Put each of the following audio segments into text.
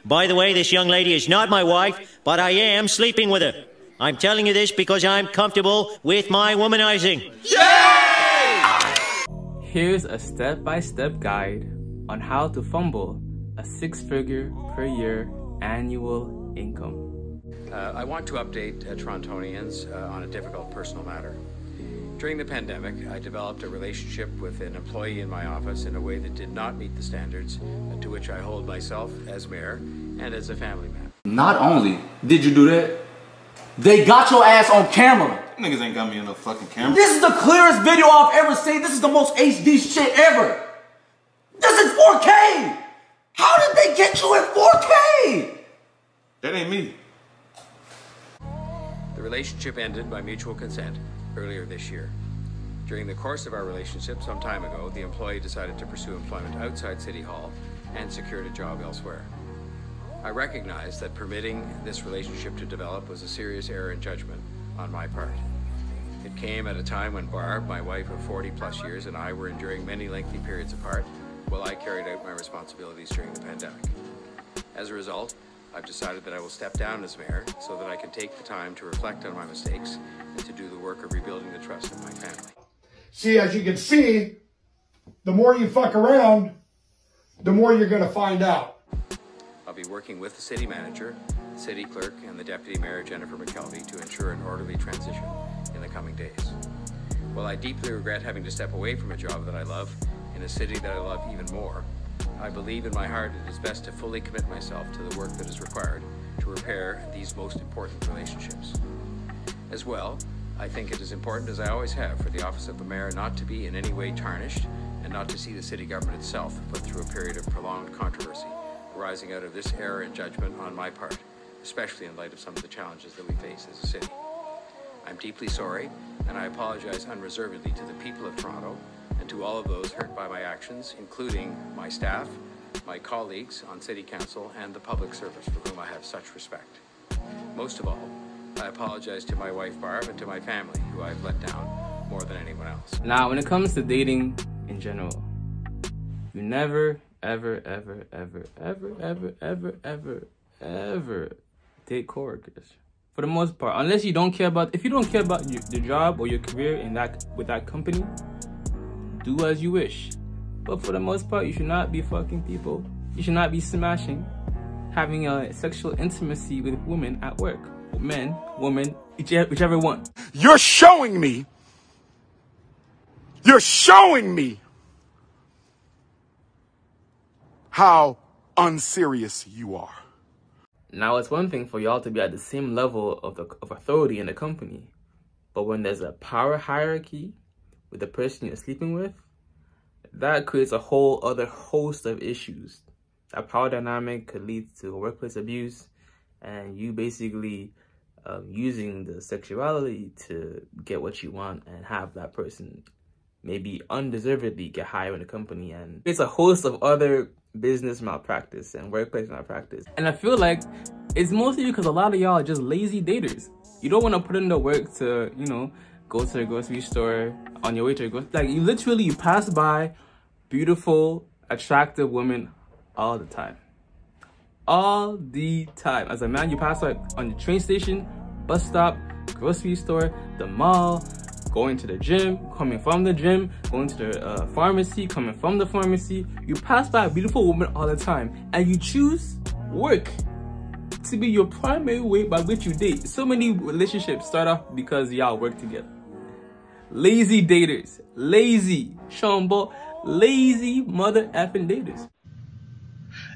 By the way, this young lady is not my wife, but I am sleeping with her. I'm telling you this because I'm comfortable with my womanizing. Yay! Here's a step-by-step guide on how to fumble a 6-figure per year annual income. I want to update Torontonians on a difficult personal matter. During the pandemic, I developed a relationship with an employee in my office in a way that did not meet the standards to which I hold myself as mayor and as a family man. Not only did you do that, they got your ass on camera. Niggas ain't got me on no fucking camera. This is the clearest video I've ever seen. This is the most HD shit ever. This is 4K. How did they get you at 4K? That ain't me. The relationship ended by mutual consent earlier this year. During the course of our relationship some time ago, the employee decided to pursue employment outside City Hall and secured a job elsewhere. I recognize that permitting this relationship to develop was a serious error in judgment on my part. It came at a time when Barb, my wife of 40+ years, and I were enduring many lengthy periods apart while I carried out my responsibilities during the pandemic. As a result, I've decided that I will step down as mayor so that I can take the time to reflect on my mistakes and to do the work of rebuilding the trust of my family. See, as you can see, the more you fuck around, the more you're going to find out. I'll be working with the city manager, the city clerk, and the deputy mayor, Jennifer McKelvey, to ensure an orderly transition in the coming days. While I deeply regret having to step away from a job that I love in a city that I love even more, I believe in my heart it is best to fully commit myself to the work that is required to repair these most important relationships. As well, I think it is important, as I always have, for the office of the mayor not to be in any way tarnished and not to see the city government itself put through a period of prolonged controversy arising out of this error in judgment on my part, especially in light of some of the challenges that we face as a city. I'm deeply sorry, and I apologize unreservedly to the people of Toronto and to all of those hurt by my actions, including my staff, my colleagues on City Council, and the public service for whom I have such respect. Most of all, I apologize to my wife Barb and to my family, who I've let down more than anyone else. Now, when it comes to dating in general, you never, ever, ever, ever, ever, ever, ever, ever, ever date coworkers. For the most part, unless you don't care about, if you don't care about the job or your career in with that company, do as you wish. But for the most part, you should not be fucking people. You should not be smashing, having a sexual intimacy with women at work. Men, women, whichever one. You're showing me how unserious you are. Now, it's one thing for y'all to be at the same level of authority in the company, but when there's a power hierarchy with the person you're sleeping with, that creates a whole other host of issues. That power dynamic could lead to workplace abuse, and you basically using the sexuality to get what you want and have that person maybe undeservedly get higher in the company. And it's a host of other business malpractice and workplace malpractice. And I feel like it's mostly because a lot of y'all are just lazy daters. You don't want to put in the work to, you know, go to the grocery store on your way to the grocery. Like, you pass by beautiful, attractive women all the time. All the time. As a man, you pass by on the train station, bus stop, grocery store, the mall, going to the gym, coming from the gym, going to the pharmacy, coming from the pharmacy. You pass by a beautiful woman all the time, and you choose work to be your primary way by which you date. So many relationships start off because y'all work together. Lazy daters. Lazy. Shombo. Lazy mother effing daters.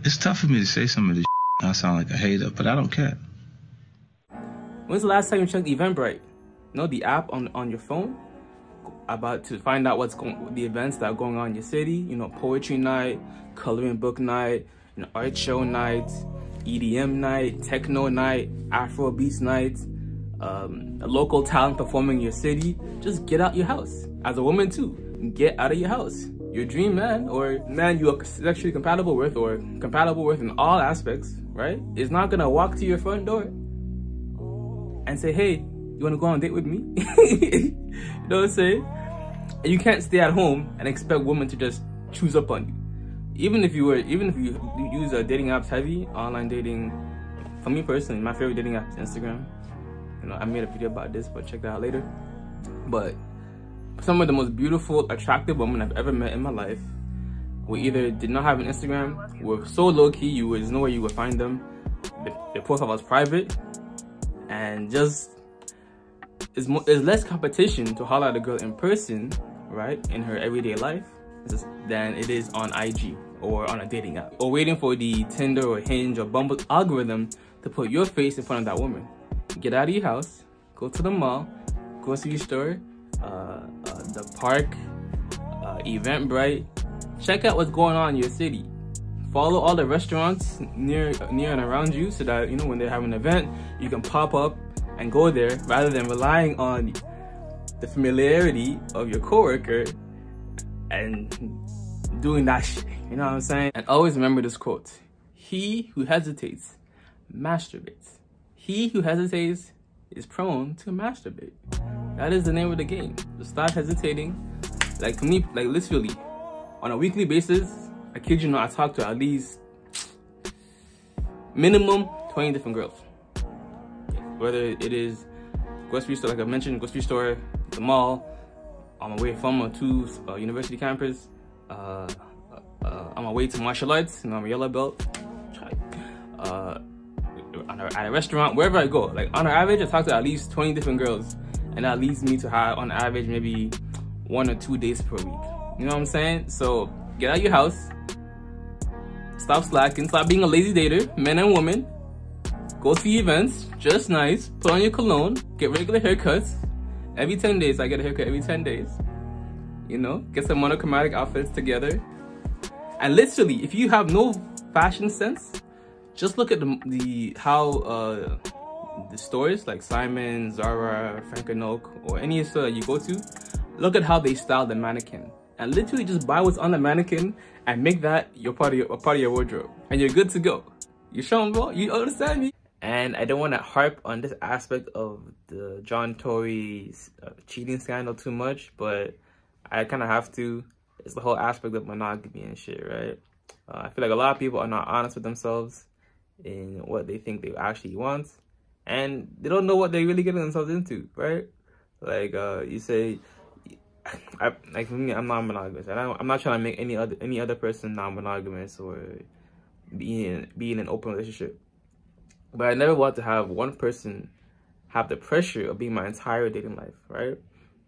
It's tough for me to say some of this I sound like a hater, but I don't care. When's the last time you checked Eventbrite? You know, the app on your phone? About to find out the events that are going on in your city. You know, poetry night, coloring book night, you know, art show night, EDM night, techno night, Afro beats night, a local talent performing in your city. Just get out your house. As a woman too, get out of your house. Your dream man, or man you are sexually compatible with, or compatible with in all aspects, right, is not gonna walk to your front door and say, hey, you wanna go on a date with me? You know what I'm saying? And you can't stay at home and expect women to just choose up on you. even if you use dating apps heavy, online dating, for me personally, my favorite dating app is Instagram. You know, I made a video about this, but check that out later. But some of the most beautiful, attractive women I've ever met in my life were either did not have an Instagram, were so low-key you would know where you would find them, their profile was private, and just is less competition to holler at a girl in person, right, in her everyday life, than it is on IG or on a dating app, or waiting for the Tinder or Hinge or Bumble algorithm to put your face in front of that woman. Get out of your house, go to the mall, grocery store, the park, Eventbrite. Check out what's going on in your city. Follow all the restaurants near and around you, so that, you know, when they have an event, you can pop up and go there, rather than relying on the familiarity of your coworker and doing that shit. You know what I'm saying? And always remember this quote: he who hesitates masturbates. He who hesitates is prone to masturbate. That is the name of the game. Just stop hesitating. Like, for me, like, literally on a weekly basis, I kid you not, I talk to at least minimum 20 different girls. Whether it is grocery store, like I mentioned, grocery store, the mall, on my way from or to university campus, on my way to martial arts, you know, I'm a yellow belt, at a restaurant, wherever I go. Like, on average, I talk to at least 20 different girls, and that leads me to have, on average, maybe 1 or 2 dates per week. You know what I'm saying? So get out of your house, stop slacking, stop being a lazy dater, men and women. Go to events, dress nice, put on your cologne, get regular haircuts. Every 10 days, I get a haircut every 10 days. You know, get some monochromatic outfits together. And literally, if you have no fashion sense, just look at the stores like Simon, Zara, Frank & Oak, or any store that you go to. Look at how they style the mannequin, and literally just buy what's on the mannequin and make that a part of your wardrobe, and you're good to go. You show bro? You understand me? And I don't want to harp on this aspect of the John Tory's cheating scandal too much, but I kind of have to. It's the whole aspect of monogamy and shit, right? I feel like a lot of people are not honest with themselves in what they think they actually want, and they don't know what they're really getting themselves into, right? Like, you say, like, for me, I'm not monogamous, and I'm not trying to make any other person non-monogamous or be in an open relationship. But I never want to have one person have the pressure of being my entire dating life, right?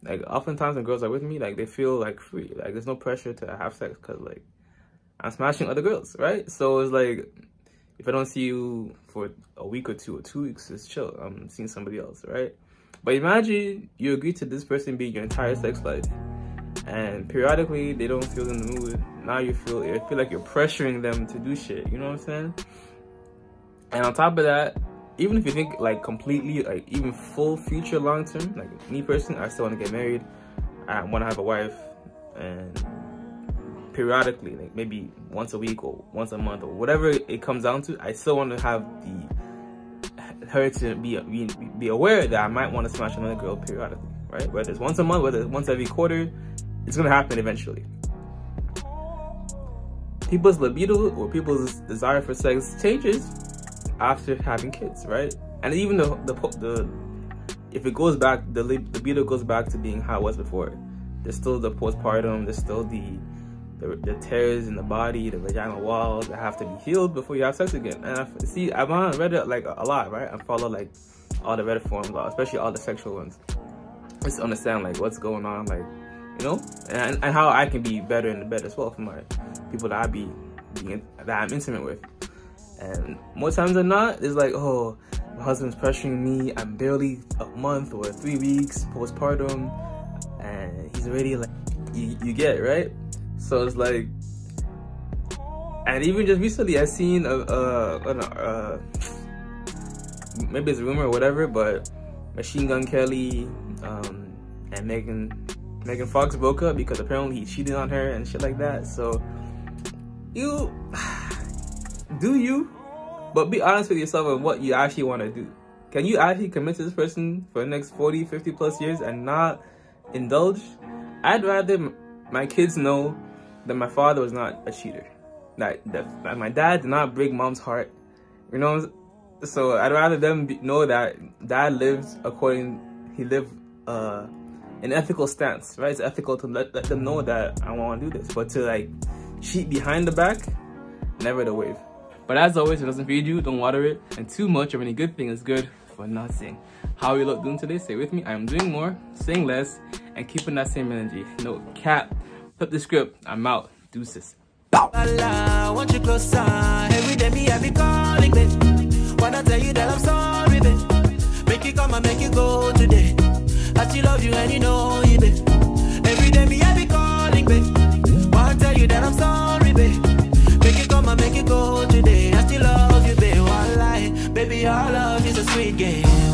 Like, oftentimes when girls are with me, like, they feel like free. Like, there's no pressure to have sex because, like, I'm smashing other girls, right? So it's like, if I don't see you for a week or 2 weeks, it's chill. I'm seeing somebody else, right? But imagine you agree to this person being your entire sex life, and periodically they don't feel in the mood. Now you feel like you're pressuring them to do shit. You know what I'm saying? And on top of that, even if you think like completely, like even full future long term, like me personally, I still want to get married. I want to have a wife, and periodically, like maybe once a week or once a month or whatever it comes down to, I still want to have her to be aware that I might want to smash another girl periodically, right? Whether it's once a month, whether it's once every quarter, it's gonna happen eventually. People's libido or people's desire for sex changes after having kids, right? And even the if it goes back, the libido goes back to being how it was before. There's still the postpartum, there's still the tears in the body, the vaginal walls that have to be healed before you have sex again. And I've on Reddit like a lot, right? I follow like all the Reddit forums, especially all the sexual ones, just to understand like what's going on, like, you know, and how I can be better in the bed as well for my people that I'm intimate with. And more times than not, it's like, oh, my husband's pressuring me. I'm barely a month or 3 weeks postpartum, and he's already like, you get it, right? So it's like, and even just recently, I seen maybe it's a rumor or whatever, but Machine Gun Kelly and Megan Fox broke up because apparently he cheated on her and shit like that. So you do you, but be honest with yourself on what you actually want to do. Can you actually commit to this person for the next 40, 50 plus years and not indulge? I'd rather my kids know that my father was not a cheater. that my dad did not break mom's heart, you know. So I'd rather them know that dad lives he lived an ethical stance, right? It's ethical to let them know that I want to do this, but to like cheat behind the back, never the wave. But as always, if it doesn't feed you, don't water it, and too much of any good thing is good for nothing. How are you look doing today? Say with me. I am doing more, saying less, and keeping that same energy. No cap. Flip the script. I'm out. Deuces. Bow. I want you closer. Every day me I be calling, babe. Wanna tell you that I'm sorry, babe. Make you come and make you go today. I still love you and you know it, babe. Every day me I be calling, babe. Wanna tell you that I'm sorry, babe. Make you come and make you go today. I still love you, babe. One lie, baby, our love is a sweet game.